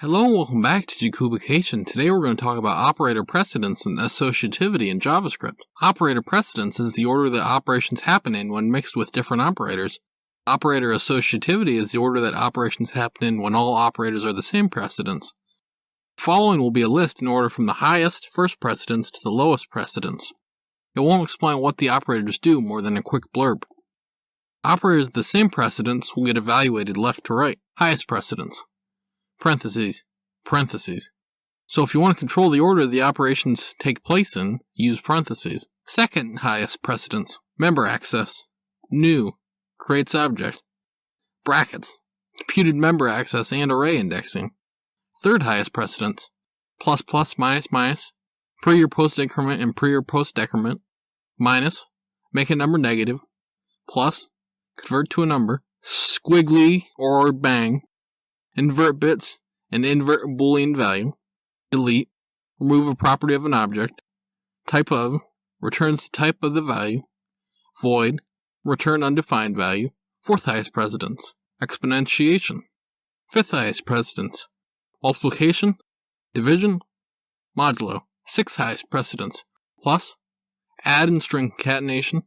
Hello and welcome back to Jacubication. Today we're going to talk about operator precedence and associativity in JavaScript. Operator precedence is the order that operations happen in when mixed with different operators. Operator associativity is the order that operations happen in when all operators are the same precedence. The following will be a list in order from the highest first precedence to the lowest precedence. It won't explain what the operators do more than a quick blurb. Operators of the same precedence will get evaluated left to right. Highest precedence. Parentheses. So if you want to control the order the operations take place in, use parentheses. Second highest precedence. Member access. New. Creates object. Brackets. Computed member access and array indexing. Third highest precedence. Plus, minus. Pre or post increment and pre or post decrement. Minus. Make a number negative. Plus. Convert to a number. Squiggly or bang. Invert bits and invert Boolean value. Delete. Remove a property of an object. Type of. Returns the type of the value. Void. Return undefined value. Fourth highest precedence. Exponentiation. Fifth highest precedence. Multiplication. Division. Modulo. Sixth highest precedence. Plus. Add and string concatenation.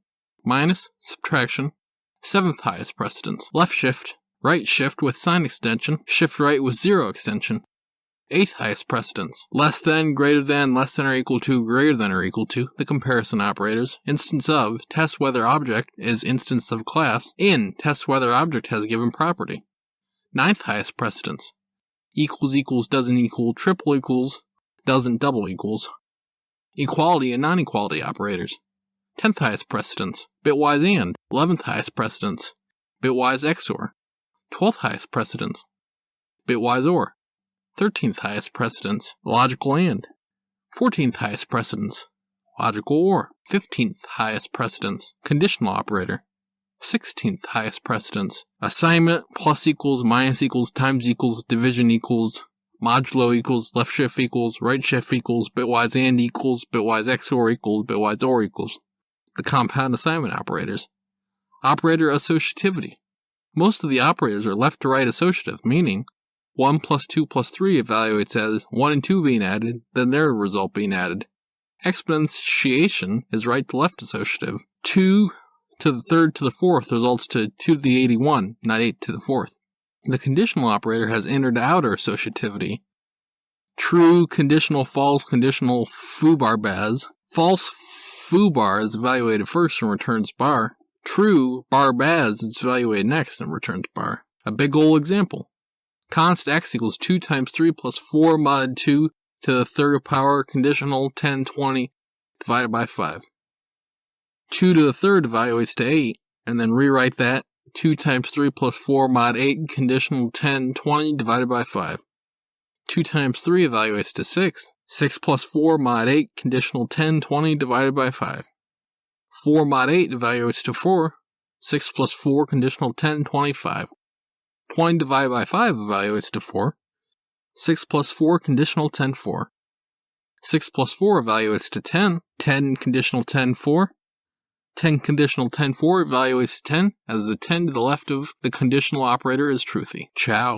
Minus. Subtraction. Seventh highest precedence. Left shift. Right shift with sign extension, shift right with 0 extension. Eighth highest precedence. Less than, greater than, less than or equal to, greater than or equal to, the comparison operators. Instance of, test whether object is instance of class. In, test whether object has given property. Ninth highest precedence. Equals, doesn't equal, triple equals, doesn't double equals. Equality and non-equality operators. 10th highest precedence. Bitwise and. 11th highest precedence. Bitwise XOR. 12th highest precedence. Bitwise OR. 13th highest precedence. Logical AND. 14th highest precedence. Logical OR. 15th highest precedence. Conditional operator. 16th highest precedence. Assignment, plus equals, minus equals, times equals, division equals, modulo equals, left shift equals, right shift equals, bitwise AND equals, bitwise XOR equals, bitwise OR equals. The compound assignment operators. Operator associativity. Most of the operators are left to right associative, meaning 1 plus 2 plus 3 evaluates as 1 and 2 being added, then their result being added. Exponentiation is right to left associative. 2 to the third to the fourth results to 2 to the 81, not 8 to the fourth. The conditional operator has inner to outer associativity. True, conditional, false, conditional, foobar baz. False foobar is evaluated first and returns bar. True, bar baz is evaluated next and returns bar. A big ol' example. Const x equals 2 times 3 plus 4 mod 2 to the third power conditional 10, 20 divided by 5. 2 to the third evaluates to 8, and then rewrite that 2 times 3 plus 4 mod 8 conditional 10, 20 divided by 5. 2 times 3 evaluates to 6. 6 plus 4 mod 8 conditional 10, 20 divided by 5. 4 mod 8 evaluates to 4. 6 plus 4 conditional 10, 25. 20 divided by 5 evaluates to 4. 6 plus 4 conditional 10, 4. 6 plus 4 evaluates to 10. 10 conditional 10, 4. 10 conditional 10, 4 evaluates to 10, as the 10 to the left of the conditional operator is truthy. Ciao.